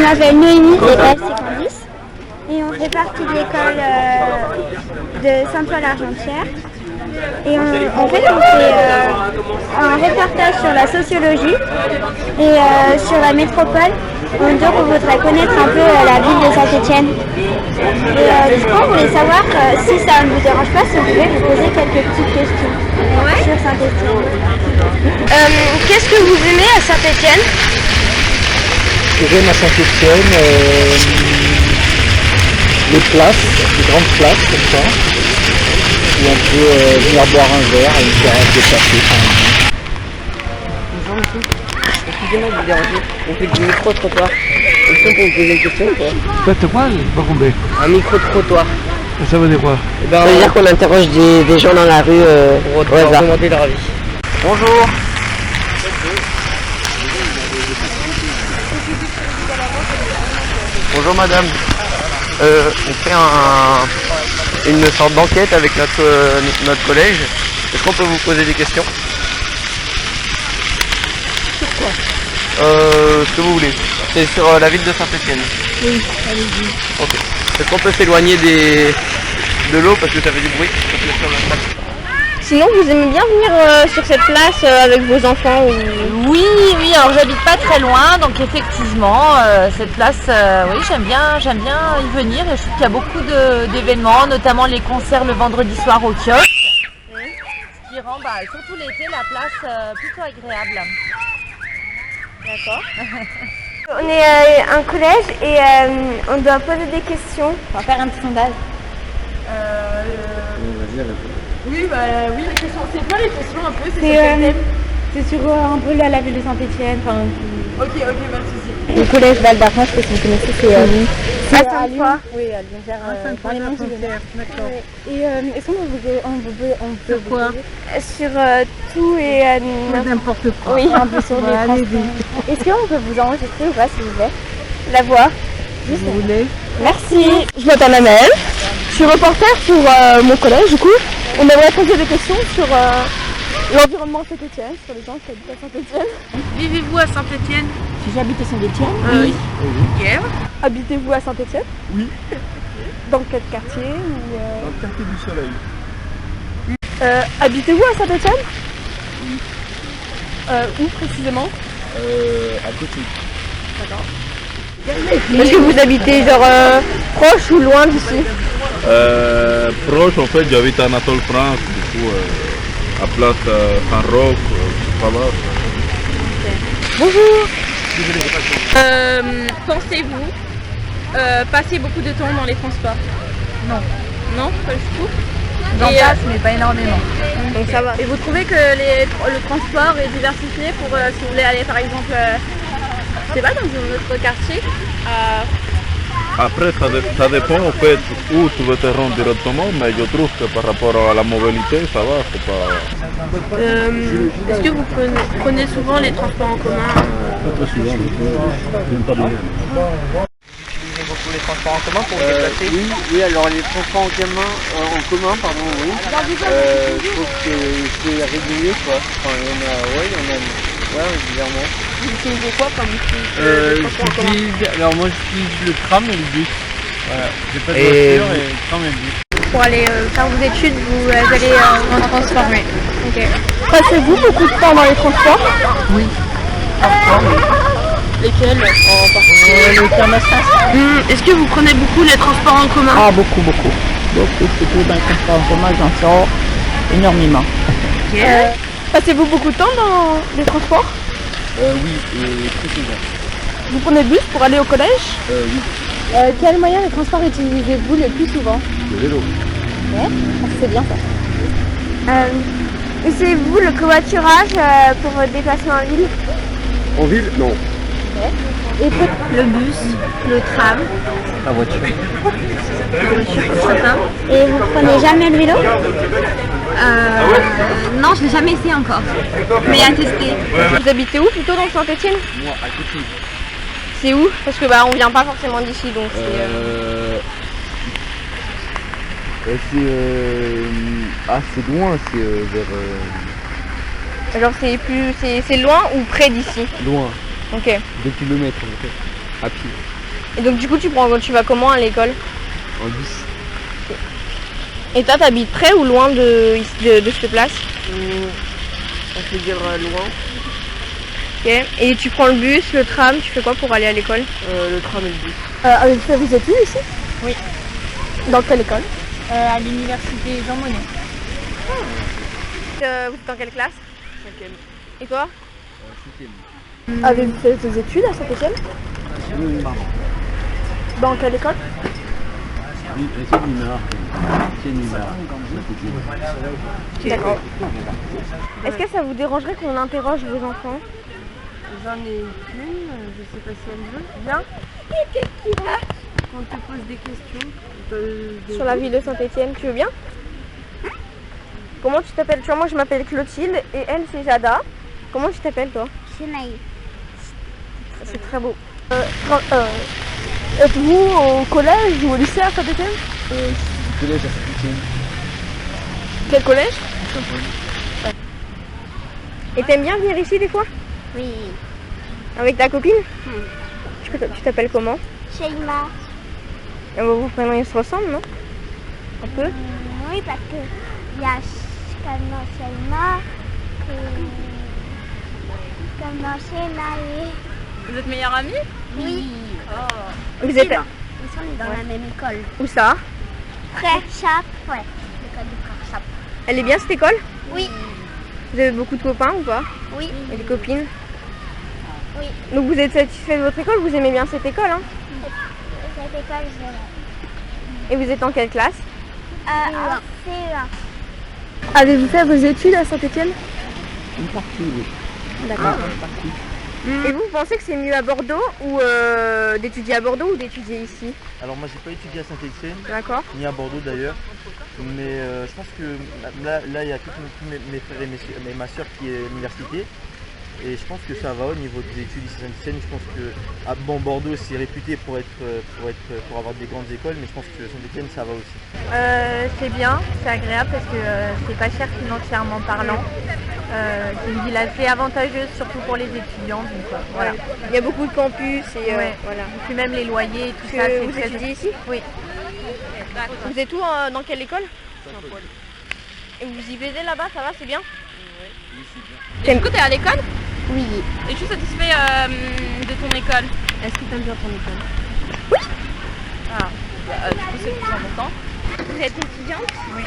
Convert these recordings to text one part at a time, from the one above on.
m'appelle Noémie et elle c'est Candice. Et on fait partie de l'école de Saint-Paul-Argentière. Et en fait, on fait un reportage sur la sociologie et sur la métropole. Donc on voudrait connaître un peu la ville de Saint-Étienne. Et du coup, on voulait savoir si ça ne vous dérange pas, si on pouvait vous poser quelques petites questions sur Saint-Étienne. Qu'est-ce que vous aimez à Saint-Étienne? J'aime à Saint-Étienne les places, les grandes places comme ça, où on peut venir boire un verre et une terrasse de café. Bonjour monsieur, excusez-moi de vous déranger, on fait du micro-trottoir. Est-ce qu'on peut vous poser une question ou pas? Faites quoi? Pas compris. Un micro-trottoir. Ça veut dire quoi? Ça veut dire qu'on interroge des gens dans la rue pour leur demander leur avis. Bonjour. Bonjour madame. On fait une sorte d'enquête avec notre collège. Est-ce qu'on peut vous poser des questions? Sur quoi? Ce que vous voulez. C'est sur la ville de Saint-Étienne. Oui, allez-y. Ok. Est-ce qu'on peut s'éloigner de l'eau parce que ça fait du bruit? Sinon, vous aimez bien venir sur cette place avec vos enfants ou... Oui, alors j'habite pas très loin, donc effectivement, cette place, oui, j'aime bien y venir. Et je trouve qu'il y a beaucoup d'événements, notamment les concerts le vendredi soir au kiosque, ce qui rend, surtout l'été, la place plutôt agréable. D'accord. On est un collège et on doit poser des questions. On va faire un petit sondage. Oui, les questions. C'est quoi les questions un peu? C'est sur un peu la ville de Saint-Étienne. Ok, pas de soucis. Le collège Val d'Argent, je sais pas si vous connaissez, c'est À Sainte-Foy. Oui, à Lyon, dans les monts. D'accord. Et est-ce qu'on peut quoi? Sur tout et N'importe quoi. Oui, un peu sur les transports. Est-ce qu'on peut vous enregistrer ou pas, s'il vous plaît? la voix. Vous voulez? Merci. Je m'appelle Anaëlle. Je suis reporter pour mon collège, du coup. On aimerait poser des questions sur l'environnement à Saint-Étienne, sur les gens qui habitent à Saint-Étienne. Vivez-vous à Saint-Étienne? Si j'habite à Saint-Étienne? Oui. Ok. Habitez-vous à Saint-Étienne? Oui. Dans quel quartier Dans le quartier du Soleil. Habitez-vous à Saint-Étienne? Oui. Où précisément? À côté. Est-ce que vous habitez proche ou loin d'ici? Proche, en fait, j'habite à Anatole France, du coup, à place Saint-Roch, ça va. Bonjour. Pensez-vous passer beaucoup de temps dans les transports? Non. Non, pas du tout. J'en Et, passe, mais pas énormément. Donc ça va. Et vous trouvez que le transport est diversifié pour si vous voulez aller par exemple, je sais pas, dans un autre quartier Après, ça dépend en fait où tu veux te rendre directement, mais je trouve que par rapport à la mobilité, ça va, c'est pas... Est-ce que vous prenez souvent les transports en commun? Pas très souvent, j'aime pas bien. Utilisez beaucoup les transports en commun pour vous déplacer? Oui, alors les transports en commun, oui. Je trouve que c'est régulier quoi. Enfin, il y en a régulièrement. Vous utilisez quoi comme transport en commun? Moi j'utilise le tram et le bus. Voilà, j'ai pas de Et voiture et le tram et le bus. Pour aller faire vos études, vous allez en transport? Oui. Ok. Passez-vous beaucoup de temps dans les transports? Lesquels en particulier? Le thermostat. Est-ce que vous prenez beaucoup les transports en commun? Ah, beaucoup. Beaucoup, surtout dans le transport en commun, j'en sors énormément. Passez-vous beaucoup de temps dans les transports? Oui, et très souvent. Vous prenez le bus pour aller au collège? Oui, Quel moyen de transport utilisez-vous le plus souvent? le vélo. C'est bien ça. Utilisez-vous le covoiturage pour votre déplacement en ville? En ville? Non. Le bus, le tram, La voiture. Et vous prenez jamais le vélo? non, je l'ai jamais essayé encore, mais à tester. Vous habitez où plutôt dans Saint-Étienne? Moi, à côté. C'est où? Parce que on vient pas forcément d'ici donc C'est loin, c'est vers genre c'est loin ou près d'ici? loin, Ok. 2 kilomètres en fait. à pied, Et donc du coup tu vas comment à l'école? en bus. Et toi t'habites près ou loin de cette place? On peut dire loin. Ok. Et tu prends le bus, le tram, tu fais quoi pour aller à l'école? Le tram et le bus. Avez-vous fait vos études ici? Oui. Dans quelle école? À l'université Jean Monnet. Vous êtes dans quelle classe? 5e. Et toi? 6e. Avez-vous fait vos études à Saint-Étienne? Oui. Dans quelle école? Oui, c'est Nîmes. D'accord. Est-ce que ça vous dérangerait qu'on interroge vos enfants? J'en ai qu'une, je sais pas si elle veut. Viens. On te pose des questions. Sur la ville de Saint-Étienne, tu veux bien? Comment tu t'appelles? Tu vois, moi je m'appelle Clotilde et elle c'est Jada. Comment tu t'appelles toi? Chenaï. C'est très beau. Êtes-vous au collège ou au lycée à Saint-Étienne? Collège à Saint-Étienne. Quel collège? Et t'aimes bien venir ici des fois? Oui. Avec ta copine? Tu t'appelles comment? Sheima. Vos prénoms ils se ressemblent, non? Un peu? Oui, parce que il y a Kano Sheima et Kano Shenaï. Vous êtes meilleure amie? Oui. Vous êtes Ils sont dans la même école. où ça? Frère Chap. Ouais. L'école du Frère Chap. Elle est bien cette école? Oui. Vous avez beaucoup de copains ou pas? Oui. Et des copines? Oui. Donc vous êtes satisfait de votre école? Vous aimez bien cette école, hein? Cette école, je Et vous êtes en quelle classe? CE1. Avez-vous fait vos études à Saint-Étienne? Une partie, oui. D'accord. Une partie. Et vous pensez que c'est mieux à Bordeaux ou d'étudier à Bordeaux ou d'étudier ici? Alors moi j'ai pas étudié à Saint-Étienne, D'accord. ni à Bordeaux d'ailleurs, mais je pense que là il y a tous mes frères et ma soeur qui est à l'université, et je pense que ça va au niveau des études ici à Saint-Étienne. Je pense que Bordeaux c'est réputé pour avoir des grandes écoles, mais je pense que Saint-Étienne ça va aussi. C'est bien, c'est agréable parce que c'est pas cher financièrement parlant. C'est une ville assez avantageuse, surtout pour les étudiants. Donc, voilà. Il y a beaucoup de campus et Ouais. voilà. Et puis même les loyers, tout Que ça, c'est vous très étudiez ici? Oui. Vous êtes où dans quelle école? Et vous y plaisez là-bas, ça va, c'est bien? Et du coup, t'es à l'école? Oui. Es-tu satisfait de ton école? Est-ce que tu aimes bien ton école? Du coup, c'est le plus important. Vous êtes étudiante? Oui.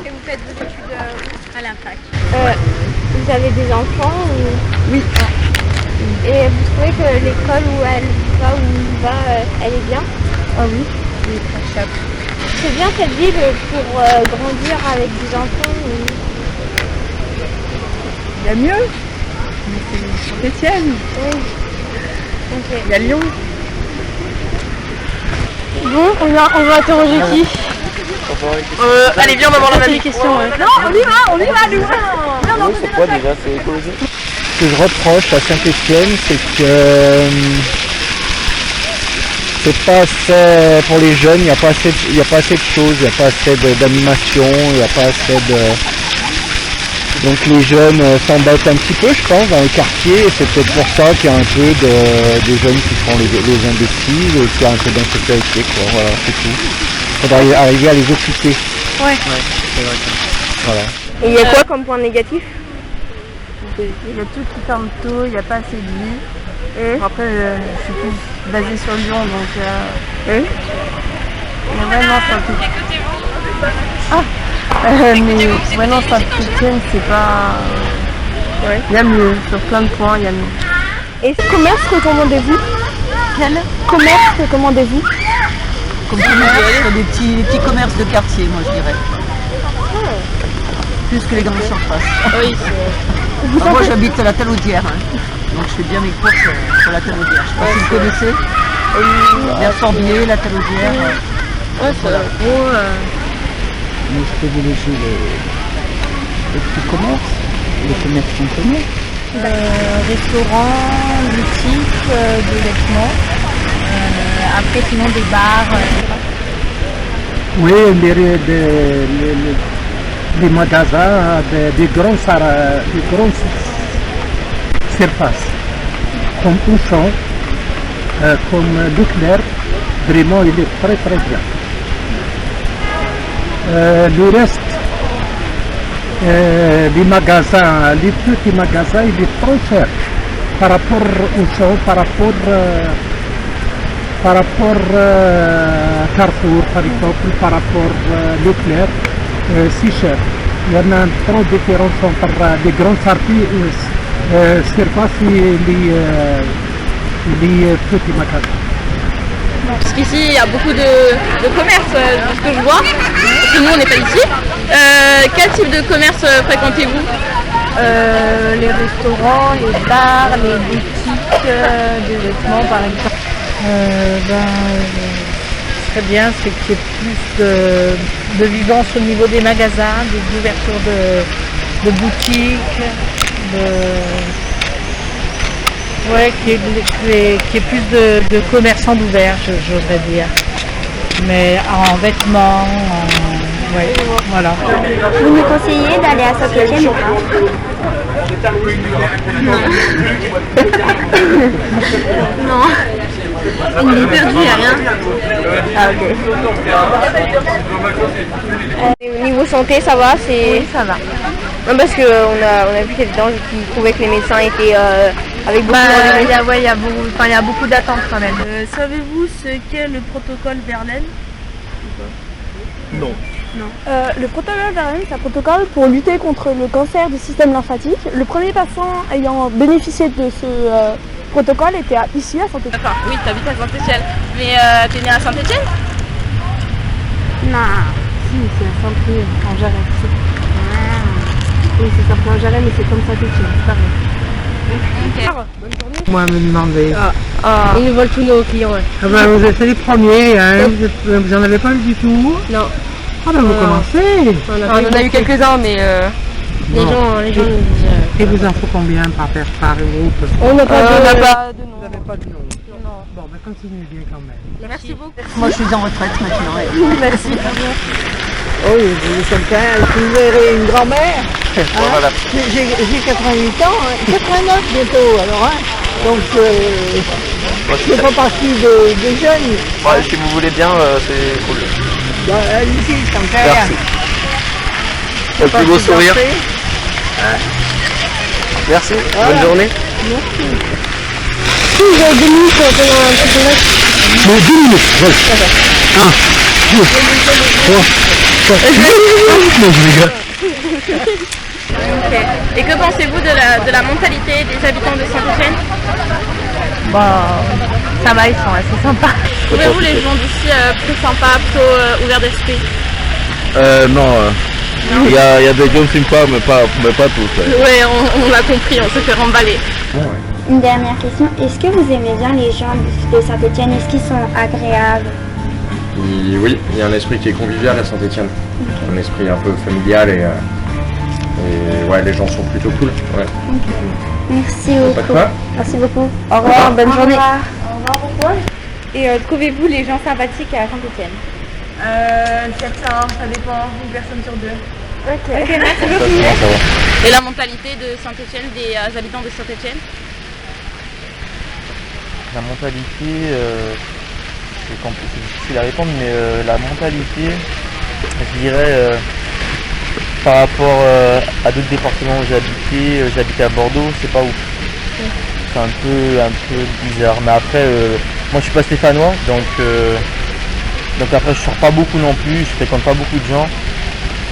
Et vous faites vos études À la fac. Vous avez des enfants ou... Oui. Et vous trouvez que l'école où elle va, elle est bien? Ah oui. C'est bien cette ville pour grandir avec des enfants Il y a mieux. Mais c'est Saint-Étienne. Oui. Ok. Il y a Lyon. Bon, on va interroger qui? Allez, viens, on va voir la question. Non, on y va, nous. C'est quoi déjà? C'est écologique? Ce que je reproche à Saint-Étienne, c'est que c'est pas assez pour les jeunes, il n'y a pas assez de choses, il n'y a pas assez d'animation, il n'y a pas assez de... Donc les jeunes s'embêtent un petit peu, je pense, dans le quartier, et c'est peut-être pour ça qu'il y a un peu des jeunes qui font les imbéciles, et qu'il y a un peu d'insécurité, quoi. Voilà, c'est tout. Il faudrait arriver à les occuper. Ouais. Voilà. Et il y a quoi comme point négatif? Il y a tout qui ferme tôt, il n'y a pas assez de vie. Bon, après, je suis plus basée sur Lyon, donc... Mais vraiment, ça mais vraiment, Saint-Étienne, c'est pas... Ouais. Il y a mieux, sur plein de points, il y a mieux. Et commerce, recommandez-vous? Quel Commerce, recommandez-vous? Comme commerce, des petits commerces de quartier, moi je dirais. Plus que les grandes surfaces. Oui, Alors, moi j'habite à la Talaudière, hein. Donc je fais bien mes courses sur la Talaudière. Je sais pas si vous connaissez. Vers Sorbier, la Talaudière. Voilà. Mais je privilégie les petits commerces, les commerces en commun. Restaurants, boutiques, de vêtements. Après, sinon des bars. Oui, les magasins, des grandes surfaces, comme Auchan, comme Leclerc, vraiment il est très très bien. Le reste des magasins, les petits magasins, il est trop cher par rapport aux gens, par rapport à Carrefour par exemple, par rapport à Leclerc, c'est cher. Il y en a trop de différence entre les grandes sorties, surface et les petits magasins. Parce qu'ici il y a beaucoup de commerce, de ce que je vois, parce que nous on n'est pas ici. Quel type de commerce fréquentez-vous? Les restaurants, les bars, les boutiques de vêtements par exemple. Très bien, c'est qu'il y ait plus de vivance au niveau des magasins, des ouvertures de boutiques, qu'il y ait plus de commerçants d'ouverts, j'oserais dire. Mais en vêtements, voilà. Vous nous conseillez d'aller à Saint-Étienne ou pas? Non. Il est perdu, il n'y a rien. Ah ok. Niveau santé, ça va, Oui, ça va. Non, parce qu'on a vu qu'il y a des gens qui trouvaient que les médecins étaient avec beaucoup de Il y a beaucoup d'attentes quand même. Savez-vous ce qu'est le protocole Verlaine? Non. Le protocole Verlaine, c'est un protocole pour lutter contre le cancer du système lymphatique. Le premier patient ayant bénéficié de ce protocole était ici à Saint-Étienne. D'accord, oui, t'habites à Saint-Étienne. Mais t'es né à Saint-Étienne? Non. Si, c'est à Saint-Prix, en Jarret. Oui, c'est Saint-Prix en Jarret, mais c'est comme Saint-Étienne, pareil. Ok. Moi, me demander. Ils nous volent tous nos clients, ouais. Ah ben, vous êtes les premiers, hein. Vous en avez pas eu du tout? Non. Ah ben vous commencez. On en a eu quelques-uns, mais les gens nous disent... Et vous en faut combien par groupe? On n'a pas de nom. Vous n'avez pas de nom? Non. Bon, ben continuez bien quand même. Merci beaucoup. Moi je suis en retraite maintenant. Merci. Oh, vous êtes quelqu'un, vous verrez une grand-mère. Voilà. J'ai 88 ans, 89 bientôt, alors donc je ne fais pas partie des jeunes. Ouais, si vous voulez bien, c'est cool. Ici, tant qu'à rien. Merci. Le plus beau sourire. Merci, bonne journée. Si vous avez 2 minutes pendant un petit peu. Bon, 10 minutes, voilà. 1, 2, 3, 4. Non, je rigole. Ok. Et que pensez-vous de la mentalité des habitants de Saint-Étienne? Ça va, ils sont assez sympas. Trouvez-vous les gens d'ici plus sympas, plutôt ouverts d'esprit? Non. Il y a des gens sympas, mais pas tous. Oui, on l'a compris, on se fait remballer. Une dernière question, est-ce que vous aimez bien les gens de Saint-Étienne? Est-ce qu'ils sont agréables? Oui, il y a un esprit qui est convivial à Saint-Étienne. Un esprit un peu familial et ouais, les gens sont plutôt cool. Ouais. Merci Pas de beaucoup. quoi. Merci beaucoup. Au revoir, bonne journée. Au revoir, pourquoi? Et trouvez-vous les gens sympathiques à Saint-Étienne? Certains, ça dépend, une personne sur deux. Ok, merci beaucoup. Et la mentalité de Saint-Étienne, des habitants de Saint-Étienne? La mentalité, c'est difficile à répondre, mais la mentalité, je dirais, par rapport à d'autres départements où j'habitais à Bordeaux, c'est pas ouf. C'est un peu bizarre. Mais après, moi je suis pas stéphanois, donc après je sors pas beaucoup non plus, je fréquente pas beaucoup de gens.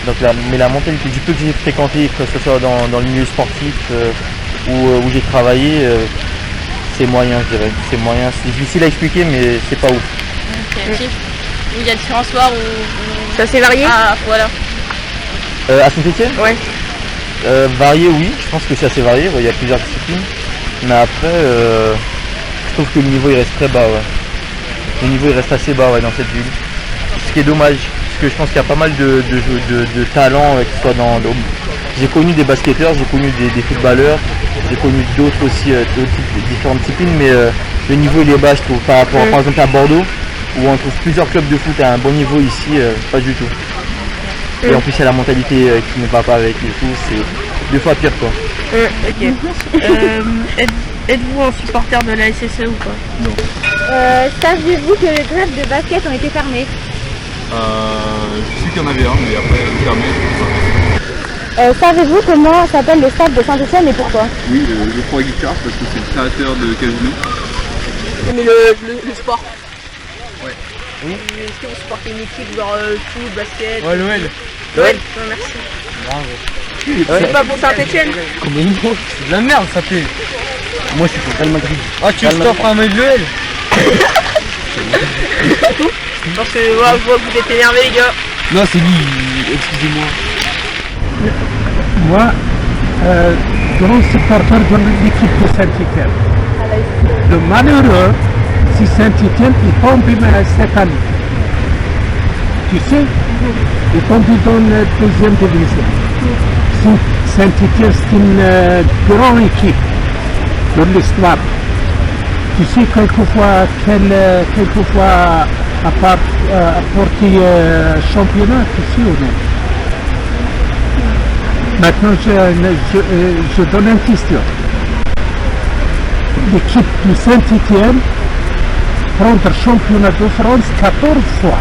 Donc mais la mentalité du peu que j'ai fréquenté, que ce soit dans le milieu sportif où j'ai travaillé, c'est moyen, je dirais. C'est moyen, c'est difficile à expliquer, mais c'est pas ouf. Ok. Il y a différents soirs où... C'est assez varié? Ah, voilà. À Saint-Étienne? Ouais. Varié, oui, je pense que c'est assez varié, il y a plusieurs disciplines. Mais après, je trouve que le niveau il reste très bas. Ouais. Le niveau il reste assez bas dans cette ville. Ce qui est dommage, parce que je pense qu'il y a pas mal de talents qui soient dans... J'ai connu des basketteurs, j'ai connu des footballeurs, j'ai connu d'autres aussi, différentes disciplines, mais le niveau il est bas, je trouve, par rapport par exemple à Bordeaux, où on trouve plusieurs clubs de foot à un bon niveau, ici, pas du tout. Et en plus il y a la mentalité qui ne va pas avec et tout, c'est 2 fois pire quoi. Ok. Êtes-vous un supporter de la SSE ou pas? Non. Savez-vous que les greffes de basket ont été fermées? Je sais qu'il y en avait un, mais après fermé. Savez-vous comment s'appelle le stade de Saint-Etienne et pourquoi? Oui, le Croix Guitare, parce que c'est le créateur de Casino. Mais le sport. Ouais. Oui. Est-ce que vous supportez une équipe genre foot, basket? Ouais, l'OL. Ouais, merci. Bravo. C'est pas pour Saint-Etienne? Combien de fois? C'est de la merde, ça fait. Moi, je suis pour Real Madrid. Ah, tu veux que je t'offre un mail de l'OL? Parce que je vois que vous êtes énervés, les gars. Non, c'est lui, excusez-moi. Moi, grand supporter de l'équipe de Saint-Etienne. Le malheureux, si Saint-Etienne est tombé cette année. Tu sais, il est tombé dans la deuxième division. Saint-Etienne, c'est une grande équipe de l'histoire. Tu sais, quelquefois apporter championnat, tu sais ou non? Maintenant, je donne une question. L'équipe de Saint-Etienne prend le championnat de France 14 fois.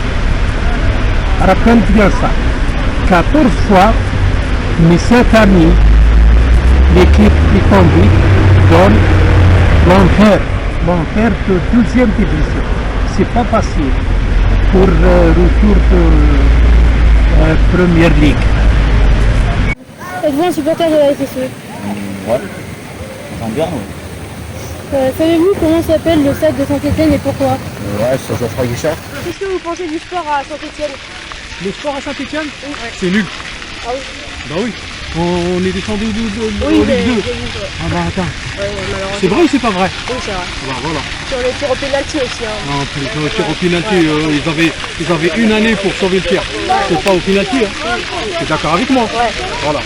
Rappelle bien ça. 14 fois, mais cette année, l'équipe est tombée dans l'enfer de deuxième division. C'est pas facile pour le retour de Première Ligue. Êtes-vous un supporter de la SSE? Ouais, j'entends bien, ouais. Savez-vous comment s'appelle le stade de Saint-Etienne et pourquoi? Ouais, c'est Geoffroy Guichard. Qu'est-ce que vous pensez du sport à Saint-Etienne? Le sport à Saint-Etienne? Oui. C'est nul. Ah oui. Bah oui. On est descendu de Oui, Ligue 2. Ah bah attends. C'est vrai ou c'est pas vrai? Oui, c'est vrai. Bah voilà. Sur le tir au pénalty aussi. Hein. Non, pour le tir au pénalty, ils avaient une année pour sauver le tir. C'est pas au pénalty, hein. T'es d'accord avec moi? Ouais. Voilà.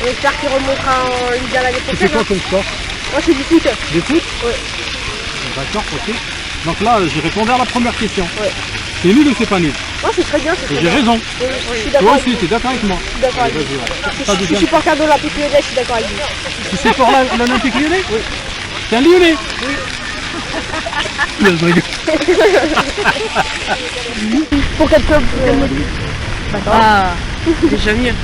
J'espère qu'il remontera en Ligue 1 l'année Et prochaine. c'est quoi comme sport? Moi, c'est du foot. Du foot? Ouais. D'accord, ok. Donc là, j'ai répondu à la première question. Ouais. C'est nul ou c'est pas nul? Non, c'est très bien. J'ai raison. Oui, je suis d'accord. Toi aussi, t'es d'accord avec moi? Je suis d'accord avec Vas-y, vous. ouais. Je suis supporter de l'Olympique Lyonnais, je suis d'accord avec vous. Tu sais pour l'Olympique Lyonnais? Oui. T'es un Lyonnais? Oui. Pour quel club? D'accord. Ah, déjà mieux.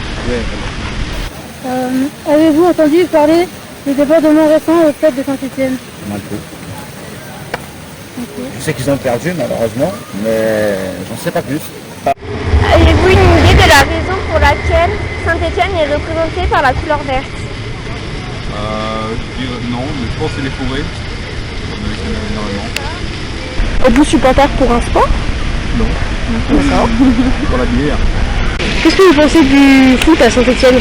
Avez-vous entendu parler des débordements récents au stade de Saint-Etienne? Un peu. Je sais qu'ils ont perdu malheureusement, mais j'en sais pas plus. Avez-vous une idée de la raison pour laquelle Saint-Etienne est représentée par la couleur verte? Je dirais non, mais je pense que c'est les forêts. Ça me connaît énormément. Êtes-vous supporter pour un sport? Non. D'accord. Pour la bière. Qu'est-ce que vous pensez du foot à Saint-Etienne?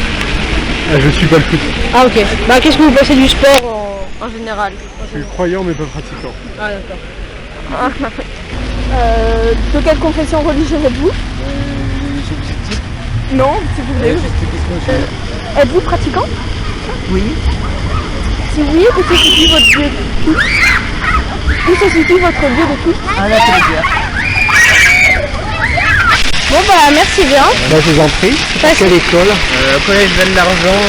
Je suis pas le foot. Ah ok. Bah qu'est-ce que vous pensez du sport en général? Je suis croyant mais pas pratiquant. Ah d'accord. De quelle confession religieuse êtes-vous? Non, si vous voulez. Êtes-vous pratiquant? Oui. Si oui, où se situe votre lieu de culte? Où se situe votre lieu de culte? À la télévision. Bon bah merci bien. Bah, je vous en prie. Quelle école? Collège Donne d'Argent,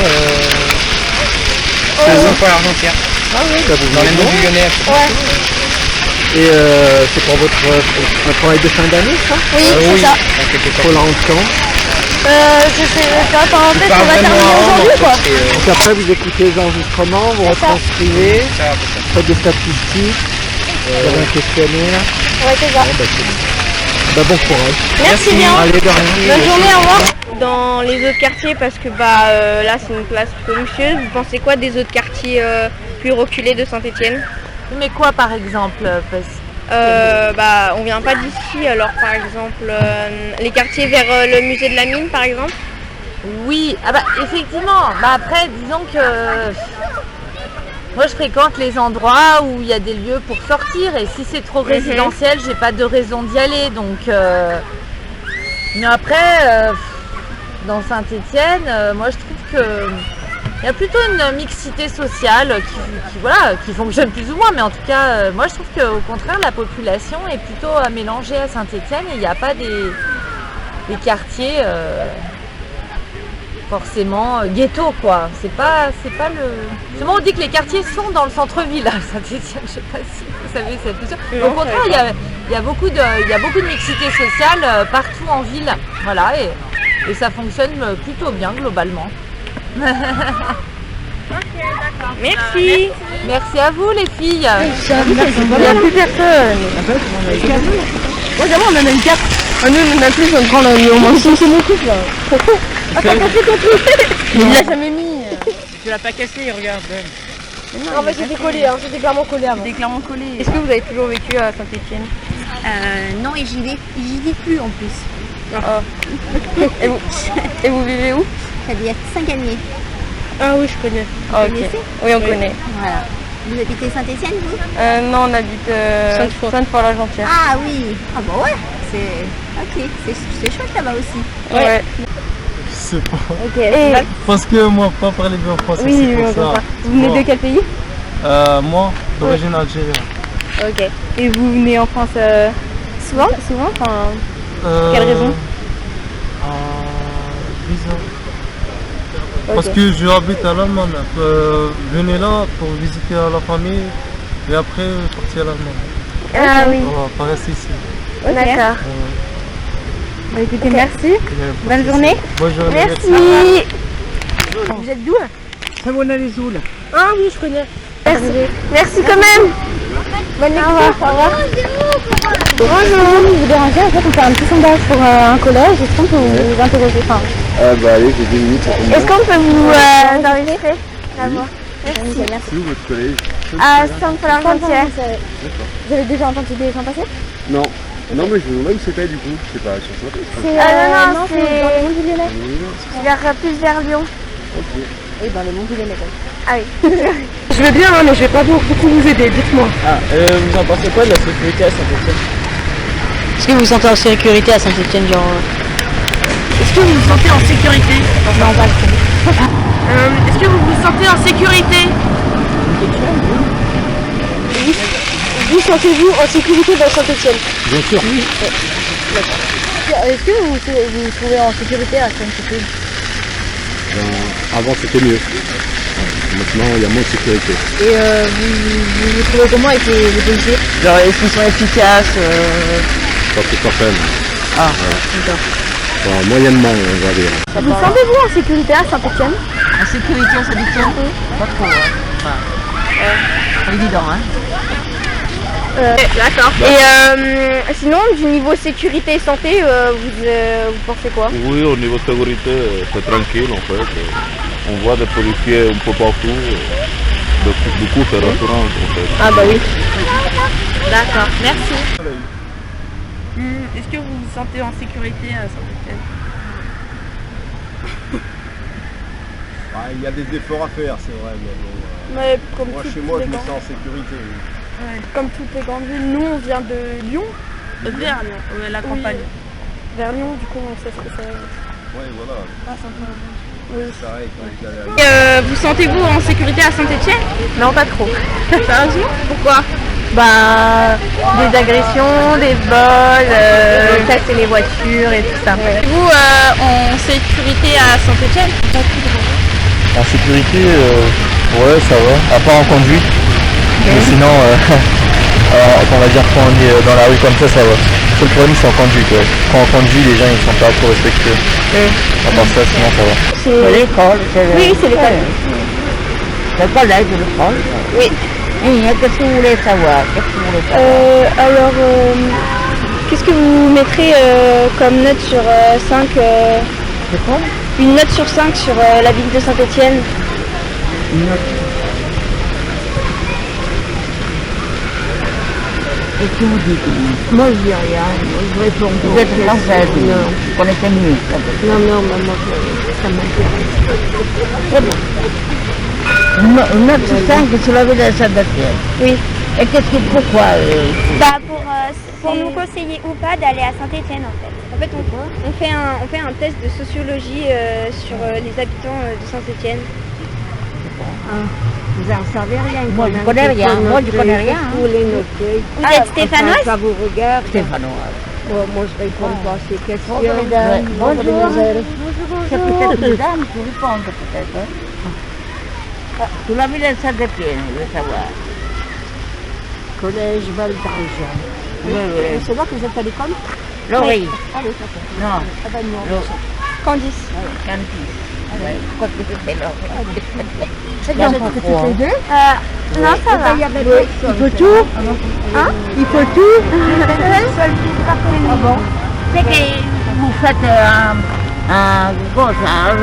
Saint-Paul Argentière. Ah oui, bah, vous Dans les monts du Lyonnais. Ouais. Et c'est pour votre travail de fin d'année, ça? Oui, c'est ça. Pour l'encan. Je sais pas, en fait, on va terminer aujourd'hui quoi. Donc après, vous écoutez les enregistrements, vous retranscrivez, faites des statistiques, vous avez un questionnaire. Ouais, c'est ça. Bon, bah, c'est bon. Bah, bon courage. Merci bien. Allez, de rien. Bonne journée, au revoir. Dans les autres quartiers, parce que là c'est une place plutôt luxueuse, vous pensez quoi des autres quartiers plus reculés de Saint-Etienne? Mais quoi par exemple? On vient pas d'ici, alors par exemple les quartiers vers le musée de la mine par exemple. Oui, ah bah effectivement, bah après disons que moi je fréquente les endroits où il y a des lieux pour sortir et si c'est trop résidentiel, j'ai pas de raison d'y aller donc mais après dans Saint-Etienne, moi je trouve que il y a plutôt une mixité sociale qui fonctionne plus ou moins, mais en tout cas, moi je trouve qu'au contraire, la population est plutôt mélangée à Saint-Etienne et il n'y a pas des quartiers forcément ghetto quoi. C'est pas le. Justement on dit que les quartiers sont dans le centre-ville à Saint-Étienne, je sais pas si vous savez cette question. Au contraire, il y a beaucoup de mixité sociale partout en ville. Voilà, et ça fonctionne plutôt bien globalement. Merci. Merci à vous les filles. Il n'y a plus personne. Regarde, on en a une carte. Nous, on en a plus, on prend au moins 6 c'est mon couple là. Ah, t'as cassé ton truc. Il l'a jamais mis. Tu l'as pas cassé, regarde. En fait, c'était collé, hein. C'était clairement collé avant. C'était clairement collé. Est-ce que vous avez toujours vécu à Saint-Étienne? Non, et j'y vis plus en plus. Et vous vivez où? Ça doit être Saint-Galmier. Ah oui, je connais. Vous connaissez? Oui, on connaît. Voilà. Vous habitez Saint-Étienne, vous? Non, on habite Sainte-Foy-la-Gentière. Ah oui. Ah bah ouais. Ok, c'est chouette là-bas aussi. Ouais. Je sais pas. Ok. Parce que moi, pas parler bien français, Oui, c'est pour ça. Vous venez de quel pays? Moi, d'origine algérienne. Ok. Et vous venez en France souvent? Enfin, quelle raison? 10 ans. Parce que je habite à l'Allemagne. Venez là pour visiter la famille et après partir à l'Allemagne. Ah oui. On va pas rester ici. D'accord. Bah écoutez, merci. Bonne journée. Bonne journée. Merci. Vous êtes d'où? Savona-les-Oules. Ah oui, je connais. Merci quand même. Bonne nuit. Au revoir. Bonjour. Vous dérangez, en fait, on fait un petit sondage pour un collège. Est-ce qu'on peut vous interroger? Bah allez, j'ai 10 minutes. Est-ce qu'on peut vous enregistrer? D'abord. Merci. C'est où votre collège? À Sainte-Foy-la-Gentière. Vous avez déjà entendu des gens passer? Non. Non, mais je me demande où c'était du coup. C'est pas sur Saint-Étienne. Non, c'est dans le Mont du Lyonnais. Plus vers Lyon. Ok. Et dans le Mont du Lyonnais. Ah oui. Je veux bien, mais je vais pas beaucoup vous aider, dites-moi. Vous en pensez quoi de la sécurité à Saint-Étienne? Est-ce que vous vous sentez en sécurité à Saint-Étienne, genre Est-ce que vous vous sentez en sécurité? Non, pas trop. Est-ce que vous vous sentez en sécurité? Vous sentez-vous en sécurité dans Saint-Étienne? Bien sûr. Oui. Est-ce que vous vous trouvez en sécurité à Saint-Étienne? Avant c'était mieux. Maintenant il y a moins de sécurité. Et vous trouvez comment avec les policiers? Genre, est-ce qu'ils sont efficaces Pas tout à fait. Ah, d'accord. Enfin, moyennement on va dire. Vous sentez-vous en sécurité à Saint-Étienne? en sécurité à Saint-Étienne? Pas trop, hein. Enfin, pas évident, hein. D'accord. Et sinon, du niveau sécurité et santé, vous pensez quoi? Oui, au niveau sécurité, c'est tranquille en fait. On voit des policiers un peu partout. Beaucoup c'est rassurant en fait. Ah bah oui. D'accord, merci. Est-ce que vous vous sentez en sécurité à Saint-Étienne? Il y a des efforts à faire, c'est vrai. Mais comme Moi toutes chez moi les je me grandes- sens en sécurité. Comme toutes les grandes villes, nous on vient de Lyon. Vers la campagne. Vers Lyon, du coup on sait ce que c'est. Ouais, voilà. Oui. C'est vrai quand vous allez Vous sentez-vous en sécurité à Saint-Étienne? Non, pas trop. Sérieusement? Pourquoi? Bah, des agressions, des vols, casser les voitures et tout ça. Vous en sécurité à Saint-Étienne? En sécurité, ouais, ça va. À part en conduite. Mais sinon, on va dire quand on est dans la rue comme ça va. Le problème, c'est en conduite. Ouais. Quand on conduit, les gens ils sont pas trop respectueux. À part ça, sinon ça va. C'est l'école, Oui, c'est l'école. Le collège de l'école. Oui. Et qu'est-ce que vous voulez savoir? Alors, qu'est-ce que vous mettrez comme note sur 5 C'est quoi? Une note sur 5 sur la ville de Saint-Étienne. Une note. Qu'est-ce que vous dites? Moi je dis rien, je réponds. Vous êtes française, vous connaissez mieux. Non, maman, ça m'intéresse. Une note sur 5 sur la ville de Saint-Étienne. Oui. Et pourquoi Bah pour nous conseiller ou pas d'aller à Saint-Étienne en fait. En fait on fait un test de sociologie sur les habitants de Saint-Étienne. Vous en savez rien? Moi je connais rien. Vous êtes stéphanoise? Ça vous regarde. Stéphanoise. Moi, je réponds pas à ces questions. Bonjour, mesdames. Bonjour, mademoiselle. C'est peut-être les dames qui répondent, peut-être. Tu l'as vu la salle de pied, je veux savoir. Collège Val-d'Argent. Oui, oui. C'est là que vous êtes à l'école? Laurie. Allez, ça fait. Non. Ah ben non. Candice. Candice. Ouais, je crois que c'était Laurie. C'est bien pour que tu fais deux? Non, ça va. Il faut tout? Hein? Il faut tout? Ah bon? C'est que vous faites un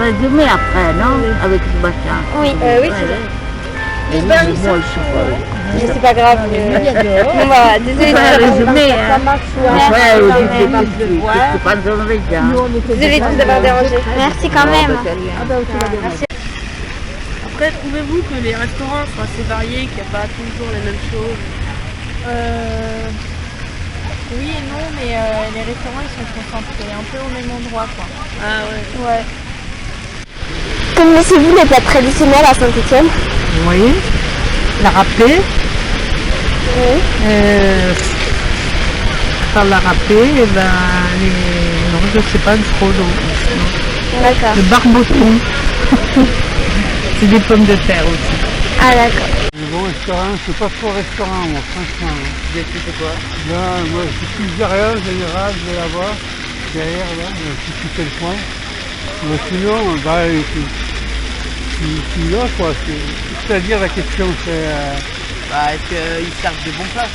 résumé après, non? Avec Sébastien. Oui, oui, c'est ça. Et moi, je suis folle. Mais c'est pas grave. Bon, bah, désolée de Résumé, hein? Ouais, Désolée c'est pas dans les gars. de vous avoir dérangé. Merci quand même. Après, trouvez-vous que les restaurants sont assez variés, qu'il n'y a pas toujours les mêmes choses? Oui et non, mais les restaurants ils sont concentrés un peu au même endroit quoi. Ah ouais. Ouais. Connaissez-vous les plats traditionnels à Saint-Étienne? Oui. La râpée. Oui. Par la râpée, et ben, non, je sais pas trop. D'accord. Le barboton. Et des pommes de terre aussi. Ah d'accord. Le bon restaurant, je suis pas trop restaurant, moi, franchement. C'est quoi? Là, moi, je suis pizzeria en général, je vais là-bas, derrière, là, si tu fais le coin. Mais sinon, bah, tu là, quoi. C'est-à-dire, la question, c'est... Bah, est-ce qu'ils servent de bons plats?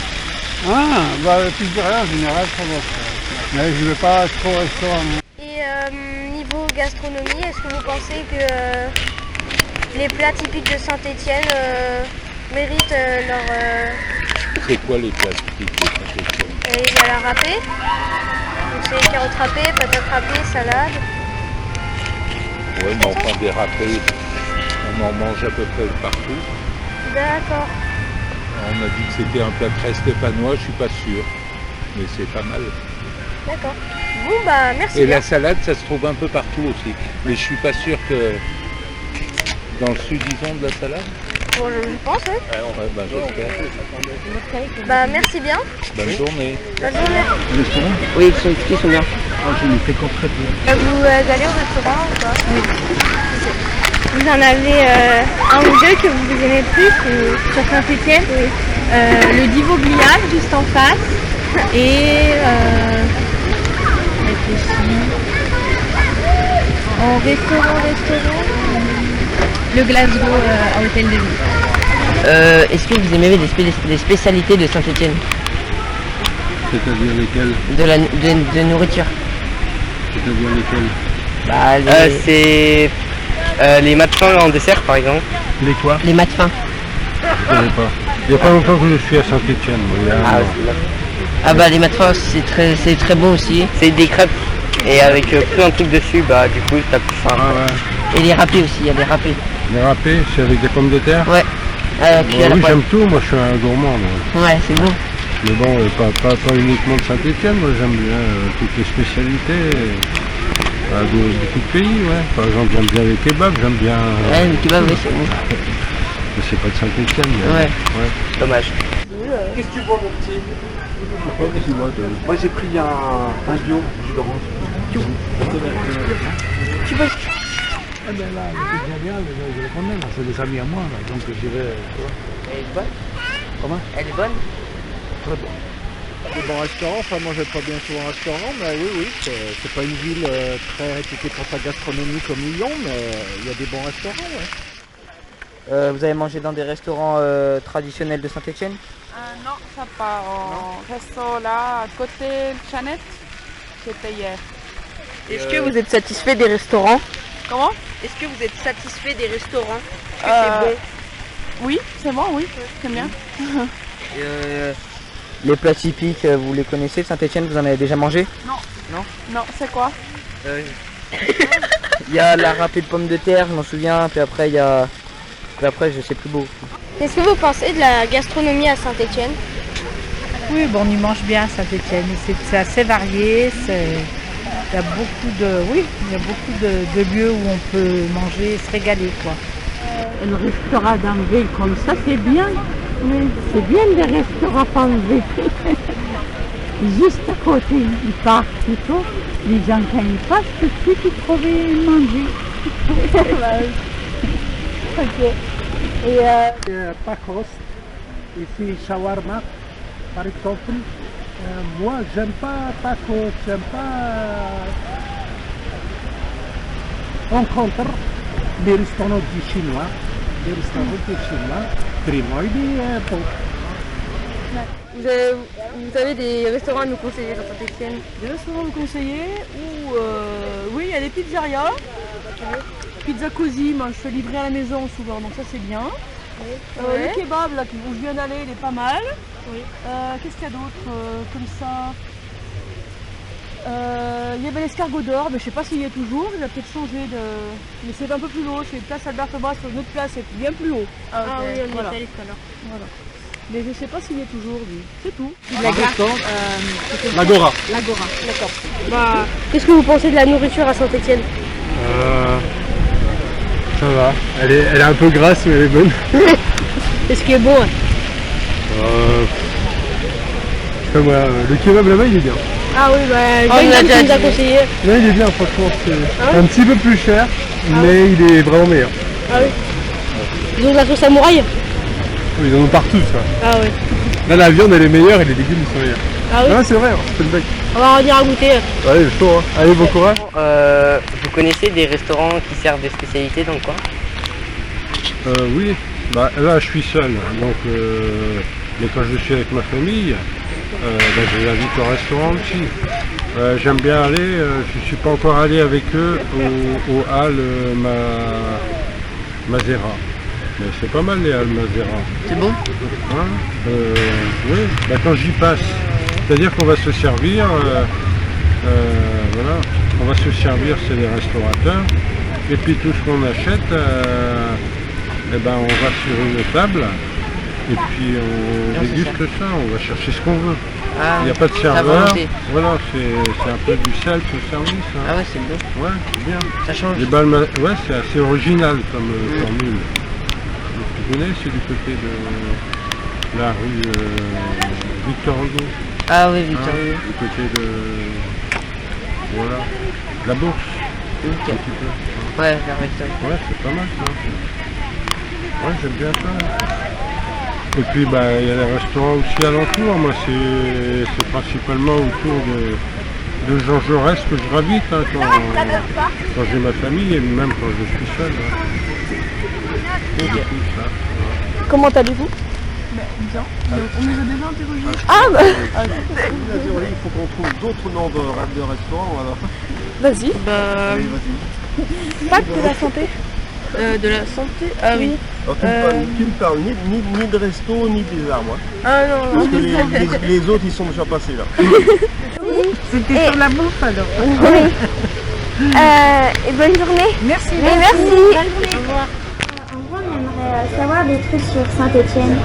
Ah, bah, la pizzeria, en général, ça va. Mais je ne vais pas trop au restaurant. Et niveau gastronomie, est-ce que vous pensez que les plats typiques de Saint-Étienne méritent leur... C'est quoi les plats typiques de Saint-Étienne? Il y a la râpée, donc c'est carottes râpées, patates râpées, salade. Ouais, mais enfin des râpés, on en mange à peu près partout. D'accord. On m'a dit que c'était un plat très stéphanois, je suis pas sûr. Mais c'est pas mal. D'accord. Bon bah merci Et bien. la salade, ça se trouve un peu partout aussi. Mais je suis pas sûr que dans le sud, ils ont de la salade. Bon, je pense, oui. Ouais, bah, j'espère. Bah merci bien. Bonne journée. Bonne journée. Oui, ils sont bien. Je ne fais qu'en très peu. Vous allez au restaurant ou pas? Oui. Vous en avez un ou deux que vous aimez plus Sur Saint-Étienne, Oui. le Divoglia juste en face et en restaurant, le Glasgow à Hôtel de Ville. Est-ce que vous aimez les spécialités de Saint-Étienne? C'est-à-dire lesquels? De nourriture. C'est-à-dire lesquels? Bah, c'est les matfins en dessert, par exemple. Les quoi? Les matfins. Je connais pas. Il n'y a pas longtemps que je suis à Saint-Étienne. Ah bah les matfins, c'est très bon aussi. C'est des crêpes et avec plein de trucs dessus, bah du coup t'as plus faim. Ah ouais. Et les râpés aussi, il y a des râpés. Les râpés, c'est avec des pommes de terre? Ouais. Oui, j'aime tout, moi je suis un gourmand. Moi. Ouais, c'est bon. Mais bon, pas uniquement de Saint-Étienne, moi j'aime bien toutes les spécialités de beaucoup de pays, ouais. Par exemple, j'aime bien les kebabs, j'aime bien... Ouais, les kebabs, oui, c'est bon. Mais c'est pas de Saint-Étienne. Ouais. Dommage. Qu'est-ce que tu bois, mon petit? Moi j'ai pris un bio jus d'orange. Ah ben là, c'est bien, je les connais, c'est des amis à moi, là, donc je vais... Elle est bonne? Comment? Elle est bonne? Très bon. Des bons restaurants, enfin moi je vais pas bien souvent au restaurant, mais oui, c'est pas une ville très réputée pour sa gastronomie comme Lyon, mais il y a des bons restaurants, ouais. Vous avez mangé dans des restaurants traditionnels de Saint-Étienne? Non, ça pas. On reste là, à côté de Chanette, c'était hier. Est-ce que vous êtes satisfait des restaurants? Comment? Est-ce que vous êtes satisfait des restaurants? Est-ce que Euh, c'est bon? Oui, c'est bon, oui, c'est bien. Les plats typiques, vous les connaissez de Saint-Étienne, vous en avez déjà mangé? Non, c'est quoi? Il y a la râpée de pommes de terre, je m'en souviens, puis après il y a... Puis après je sais plus beau. Qu'est-ce que vous pensez de la gastronomie à Saint-Étienne? Oui, bon, on y mange bien à Saint-Étienne. C'est assez varié. Il y a beaucoup de lieux où on peut manger et se régaler, quoi. Le restaurant dans ville comme ça, c'est bien. Oui. C'est bien des restaurants en ville. juste à côté, ils partent plutôt. Les gens, quand ils passent, tout de suite, ils trouvent manger. Ok. Et Tacos, ici shawarma, par exemple. Moi, j'aime pas tacos, j'aime pas. On rencontre les restaurants du chinois, vraiment, il est bon. Vous avez des restaurants à nous conseiller dans Saint-Etienne? Des restaurants à nous conseiller où oui, il y a des pizzerias. Pizza Cosy, moi je fais livrer à la maison souvent, donc ça c'est bien. Le kebab là, où je viens d'aller, il est pas mal. Qu'est-ce qu'il y a d'autre comme ça? Il y avait l'escargot d'or, mais je sais pas s'il y est toujours, il a peut-être changé de. Mais c'est un peu plus haut, c'est place Albert Thomas, sur une autre place, c'est bien plus haut. Ah oui, on voilà. est allé tout à l'heure. Voilà. Mais je sais pas s'il y est toujours, lui. C'est tout. L'Agora. L'Agora, d'accord. Bah, qu'est-ce que vous pensez de la nourriture à Saint-Etienne? Ça va, elle est un peu grasse mais elle est bonne. Qu'est-ce qui est bon? Je sais pas moi, le kebab là-bas il est bien. Ah oui, bah, il nous a conseillé. Là il est bien franchement, c'est Ah ouais un petit peu plus cher, mais il est vraiment meilleur. Ah oui. Ils ont de la sauce samouraï? Ils en ont partout ça. Ah oui. Là la viande elle est meilleure et les légumes ils sont meilleurs. Ah oui. Ouais c'est vrai, c'est le bec. On va en venir à goûter. Allez, le tour, hein. Allez, bon courage. Vous connaissez des restaurants qui servent des spécialités dans le coin? Oui, bah, là je suis seul, donc mais quand je suis avec ma famille, je les invite au restaurant aussi. J'aime bien aller, je ne suis pas encore allé avec eux au Halles Mazera. Mais c'est pas mal les Halles Mazera. C'est bon? Hein oui, bah, quand j'y passe, c'est-à-dire qu'on va se servir, voilà, on va se servir, c'est les restaurateurs, et puis tout ce qu'on achète, eh ben, on va sur une table, et puis on déguste ça, on va chercher ce qu'on veut. Ah, il n'y a pas de serveur, voilà, c'est un peu du self-service. Hein. Ah ouais, c'est bon. Ouais, c'est bien. Ça change. Les balles, ouais, c'est assez original comme formule. Vous connaissez, c'est du côté de la rue Victor Hugo. Ah oui, Victor Hugo. Du côté de... Voilà, de la bourse. Okay. Un petit peu. Ouais, vers Victor. Ouais, c'est pas mal ça. Ouais, j'aime bien ça. Et puis bah il y a les restaurants aussi alentour. Moi c'est principalement autour de Jean Jaurès que je gravite hein, quand j'ai ma famille et même quand je suis seul. Hein. Okay. Comment allez-vous? Bien. On nous a déjà interrogés. Ah bah Il faut qu'on trouve d'autres noms de restaurants alors. Vas-y. Allez, vas-y. Pas de la santé. De la santé? Ah oui. Alors, tu me parles ni de resto ni de bizarre moi. Ah non, parce que les autres ils sont déjà passés là. C'était sur la bouffe alors. Oui. Et bonne journée. Merci. Merci. Au revoir. En gros, on aimerait savoir des trucs sur Saint-Etienne.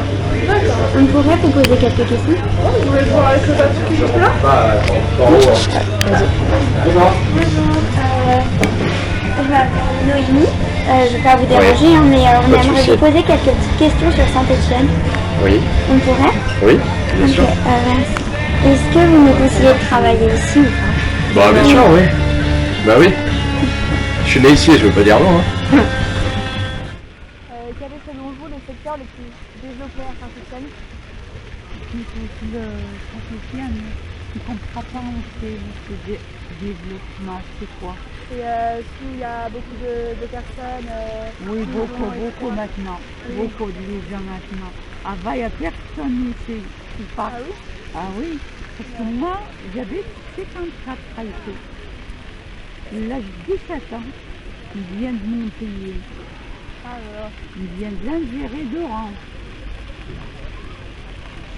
On pourrait vous poser quelques questions. Vous voulez voir avec le papier qui est juste là? Bonjour. Je m'appelle Noémie. Je ne vais pas vous déranger, hein, mais on aimerait vous poser quelques petites questions sur Saint-Etienne. Oui. On pourrait? Oui, bien sûr. Merci. Est-ce que vous nous conseillez de travailler ici ou pas? Bah bien sûr, oui. Bah oui. Je suis né ici, je veux pas dire non. Hein. Quel est selon vous le secteur le plus développé à Saint-Etienne? Saint-Etienne, tu ne comprends pas où c'est le développement, c'est quoi? Et s'il y a beaucoup de personnes... Oui, beaucoup maintenant. Oui. Beaucoup de gens maintenant. Avant, il n'y a personne ici qui part. Ah oui? Ah oui, parce que moi, j'avais 54 ici. L'âge de 17 ans, il vient de Montpellier. Ah là là. Il vient de l'Algérie d'Oran.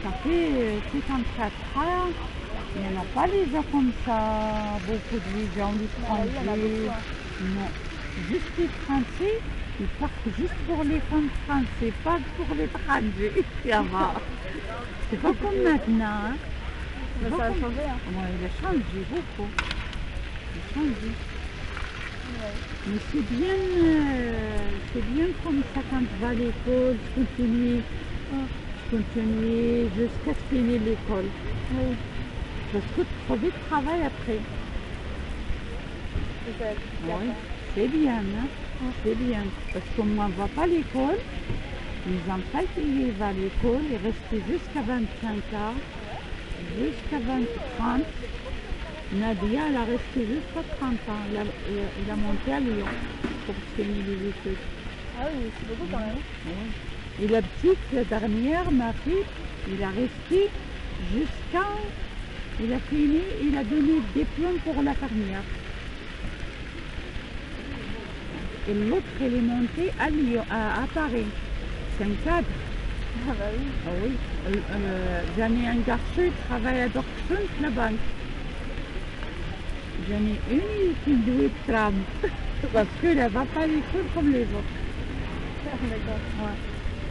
Ça fait 54 ans. Il n'y en a pas les gens comme ça, beaucoup de gens d'étrangers. Non, juste les Français, ils partent juste pour les femmes français, pas pour l'étranger. Ça va. C'est pas comme maintenant. Hein. Mais ça a changé. Hein. Ouais, il a changé beaucoup. Il a changé. Ouais. Mais c'est bien comme ça quand tu vas à l'école, je continue jusqu'à finir l'école. Oui. parce que trouver de travail après. Oui, c'est bien, hein? C'est bien. Parce que moi, on ne va pas à l'école. Mes enfants, ils vont à l'école, ils restent jusqu'à 25 ans, jusqu'à 30. Nadia, elle a resté jusqu'à 30 ans. Elle a monté à Lyon pour finir les études. Ah oui, c'est beaucoup quand même. Oui. Et la petite, la dernière, ma fille, il a resté jusqu'à... Il a fini, il a donné le diplôme pour la fermière. Et l'autre, elle est montée à Lyon, à Paris. C'est un cadre. Ah bah oui. Ah oui. J'en ai un garçon, il travaille à Dortmund, la banque. J'en ai une qui doit être tram. Parce qu'elle ne va pas à l'école comme les autres. D'accord. Ouais.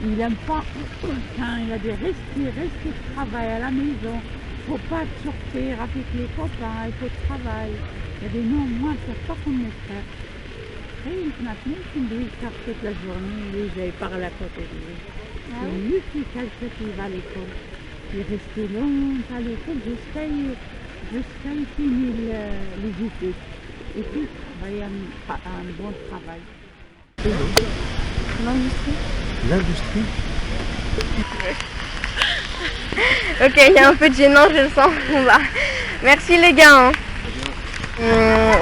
Il n'aime pas quand il a dit rester travailler à la maison. Il ne faut pas sortir avec les copains, il faut travailler. Il a dit non, moi je ne fais pas comme mes frères. Et maintenant, il doit faire toute la journée, lui, j'ai parlé à côté de lui. Ah C'est lui qui est quelqu'un qui va à l'école. Il est resté longtemps à l'école jusqu'à il finit les études. Et puis, il y a un bon travail. L'industrie. L'industrie. Ok, il y a un peu de gênant, je le sens. Bon, bah, merci les gars. Hein.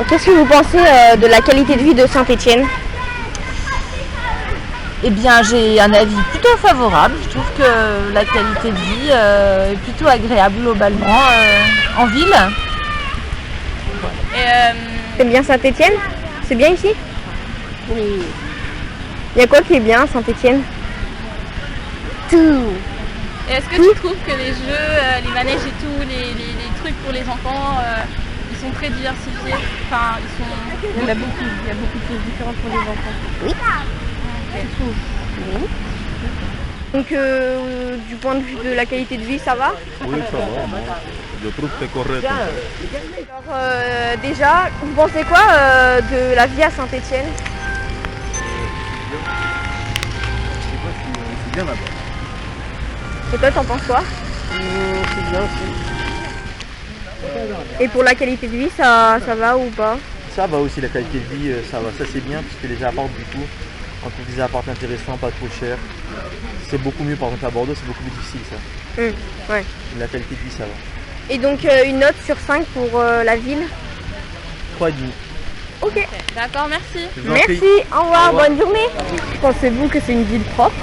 Qu'est-ce que vous pensez de la qualité de vie de Saint-Étienne? Eh bien, j'ai un avis plutôt favorable. Je trouve que la qualité de vie est plutôt agréable globalement en ville. C'est bien Saint-Étienne? C'est bien ici? Oui. Il y a quoi qui est bien à Saint-Étienne? Tout. Et est-ce que tu trouves que les jeux, les manèges et tout, les trucs pour les enfants, ils sont très diversifiés? Enfin, ils sont... Il y en a beaucoup. Il y a beaucoup de choses différentes pour les enfants. Oui. Oui. Donc, du point de vue de la qualité de vie, ça va? Oui, ça va. Moi, je trouve que c'est correct. Alors, déjà, vous pensez quoi de la vie à Saint-Étienne? C'est bien là-bas. Et toi, t'en penses quoi? C'est bien aussi. Et pour la qualité de vie, ça va ou pas? Ça va aussi, la qualité de vie, ça va. Ça c'est bien, puisque les apparts du coup, on trouve des apparts intéressants, pas trop chers. C'est beaucoup mieux, par exemple à Bordeaux, c'est beaucoup plus difficile ça. Ouais. La qualité de vie, ça va. Et donc, une note sur 5 pour la ville? 3,5. Ok. D'accord, merci. Merci, au revoir, bonne journée. Pensez-vous que c'est une ville propre?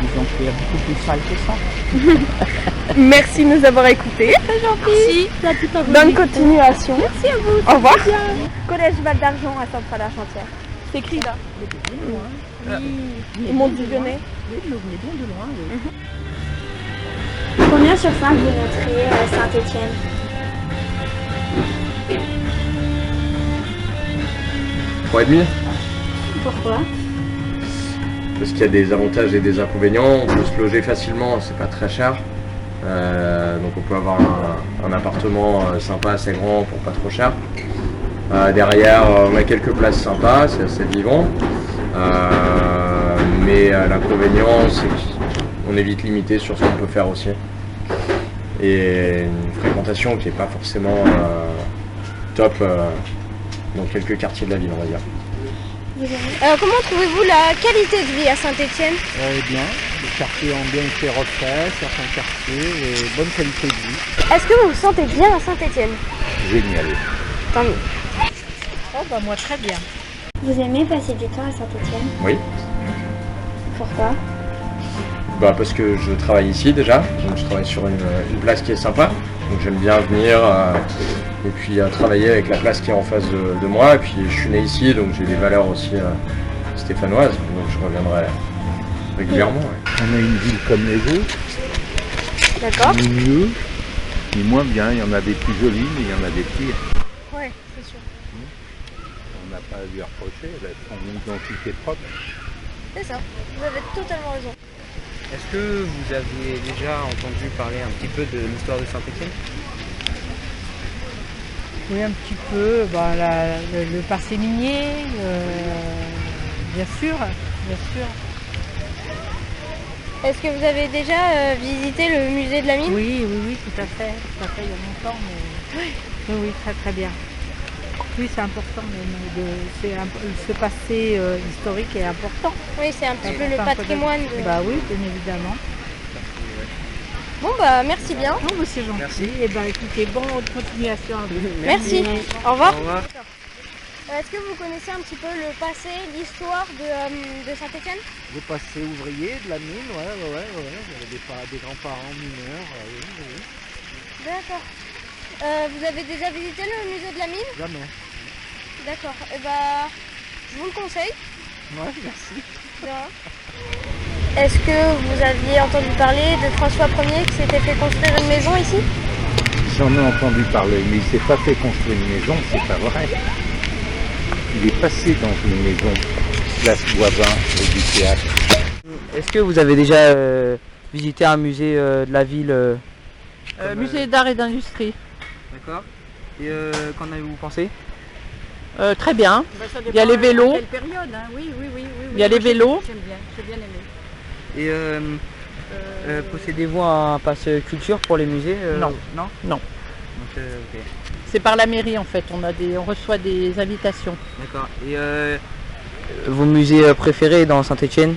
Ils ont fait beaucoup plus sale que ça. Merci de nous avoir écoutés. C'est gentil. Merci. Bonne continuation. Merci à vous. Au revoir. Collège Val d'Argent à Sainte-Foy-l'Argentière. C'est écrit là. Oui. Au Mont-du-Lyonnais. Oui, vous venez bien de loin, oui. Combien sur 5 vous montrez Saint-Étienne? Trois et demi. Pourquoi? Parce qu'il y a des avantages et des inconvénients. On peut se loger facilement, c'est pas très cher. Donc on peut avoir un appartement sympa, assez grand pour pas trop cher. Derrière, on a quelques places sympas, c'est assez vivant. Mais l'inconvénient, c'est qu'on est vite limité sur ce qu'on peut faire aussi. Et une fréquentation qui n'est pas forcément top dans quelques quartiers de la ville, on va dire. Comment trouvez-vous la qualité de vie à Saint-Étienne? Bien, les quartiers ont bien été refaits, certains quartiers, et bonne qualité de vie. Est-ce que vous vous sentez bien à Saint-Étienne? Génial. Tant mieux. Oh bah moi très bien. Vous aimez passer du temps à Saint-Étienne? Oui. Pourquoi? Parce que je travaille ici déjà, donc je travaille sur une place qui est sympa, donc j'aime bien venir et puis travailler avec la place qui est en face de moi, et puis je suis né ici, donc j'ai des valeurs aussi stéphanoises, donc je reviendrai régulièrement. Ouais. On a une ville comme les autres, D'accord. ni mieux, ni moins bien, il y en a des plus jolies, mais il y en a des pires. Ouais, c'est sûr. On n'a pas à lui reprocher, elle a son identité propre. C'est ça, vous avez totalement raison. Est-ce que vous avez déjà entendu parler un petit peu de l'histoire de Saint-Étienne? Oui, un petit peu. Le passé minier, bien sûr, bien sûr. Est-ce que vous avez déjà visité le musée de la mine? Oui, tout à fait, il y a longtemps, mais oui, très très bien. Oui, c'est important, ce passé historique est important. Oui, c'est un petit peu le patrimoine. Bah oui, bien évidemment. Bon bah merci bien. Non, mais c'est gentil. Merci. Et ben écoutez, bonne continuation à vous. Merci. Au revoir. Au revoir. Est-ce que vous connaissez un petit peu le passé, l'histoire de Saint-Étienne? Le passé ouvrier de la mine, ouais. Il y avait des grands-parents mineurs, oui. D'accord. Vous avez déjà visité le musée de la mine? Jamais. D'accord. Et bah, je vous le conseille. Ouais, merci. De rien. Est-ce que vous aviez entendu parler de François Ier qui s'était fait construire une maison ici? J'en ai entendu parler, mais il s'est pas fait construire une maison, c'est pas vrai. Il est passé dans une maison, place Boivin, rue du Théâtre. Est-ce que vous avez déjà visité un musée de la ville Musée d'art et d'industrie. D'accord. Et qu'en avez-vous pensé? Très bien. Ça Il y a les vélos. Quelle période, hein? Oui. Il y a les vélos. J'ai bien aimé. Et possédez-vous un pass culture pour les musées? Non. Non. Non. Donc, ok. C'est par la mairie en fait, on reçoit des invitations. D'accord. Et vos musées préférés dans Saint-Étienne?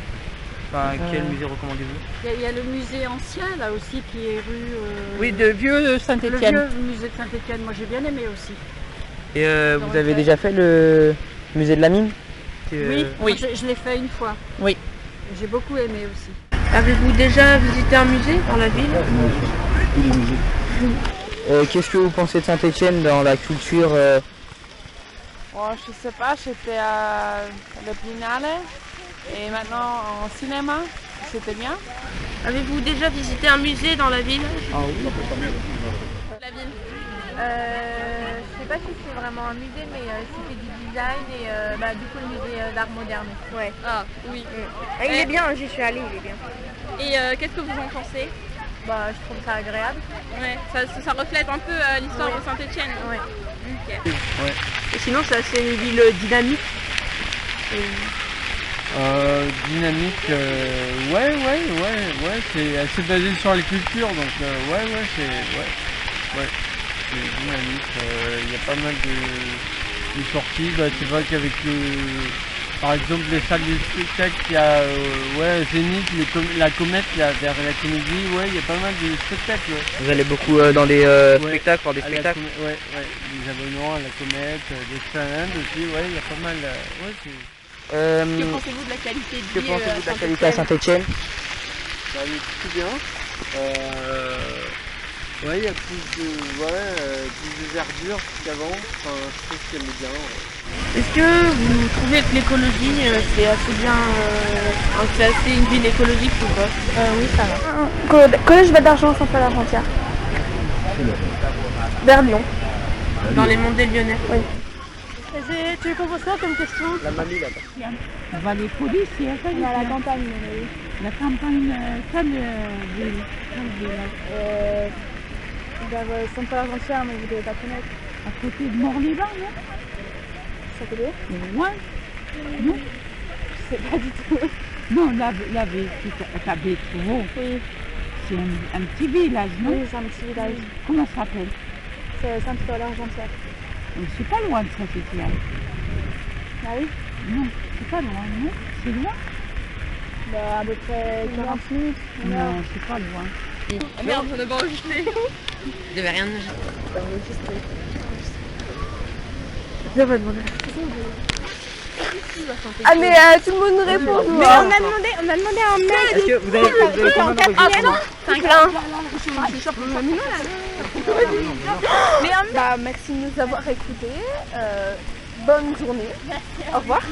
Enfin, quel musée recommandez-vous? Il y a le musée ancien là aussi qui est rue... Oui, de vieux Saint-Étienne. Le vieux musée de Saint-Étienne, moi j'ai bien aimé aussi. Et vous avez déjà fait le musée de la mine? Oui. Je l'ai fait une fois. Oui. J'ai beaucoup aimé aussi. Avez-vous déjà visité un musée dans la ville? Qu'est-ce que vous pensez de Saint-Étienne dans la culture? Je sais pas, j'étais à la Biennale et maintenant en cinéma, c'était bien. Avez-vous déjà visité un musée dans la ville? Ah oui. La ville. Je sais pas si c'est vraiment un musée, mais c'était du design et du coup le musée d'art moderne. Ouais. Ah oui. Il est bien, j'y suis allée, il est bien. Et qu'est-ce que vous en pensez? Je trouve ça agréable. Ouais, ça reflète un peu l'histoire de Saint-Étienne. Ouais. Ok. Ouais. Et sinon, c'est assez une ville dynamique. Dynamique, ouais, c'est assez basé sur la culture, donc c'est dynamique. Il y a pas mal de sorties. C'est vrai qu'avec par exemple les salles de spectacle, il y a Zénith, la comète, vers la comédie, il y a pas mal de spectacles. Vous allez beaucoup dans des spectacles, voir des spectacles? Des abonnements à la comète, des stand aussi, il y a pas mal. Que pensez-vous de la qualité de vie à Saint-Étienne? Elle est tout bien. Il y a plus de verdure qu'avant. Je trouve qu'elle est bien. Est-ce que vous trouvez que l'écologie, c'est assez bien... c'est assez une ville écologique ou pas? Oui, ça va. Collège Val d'Argent, Saint-Paul-Argentière. Vers Lyon. Dans les monts des Lyonnais? Oui. Tu qu'on pose quoi comme question? La mamie là-bas. On va les policiers, ça On est à la campagne, oui. La campagne, quelle ville? Vers Saint-Paul-Argentière, mais vous devez pas connaître. À côté de Morliban, non? Ça connaît? Loin? Non? Je sais pas du tout. Non, la ville qui t'habite trop. Oui. C'est un petit village, non? Oui, c'est un petit village. Comment ça s'appelle? C'est Saint-Paul-Argentière. C'est pas loin de Saint-Étienne. Ah oui? Non, c'est pas loin, non? C'est loin? À peu près 40 minutes. Non, c'est pas loin. Ah merde, on n'a pas enregistré. Il devait rien. Je vais demander. Ah mais tout le monde nous répond. Mais on a demandé à un mec. Est-ce que vous avez combien d'enregistrements? Merci de nous avoir écoutés. Bonne journée. Au revoir.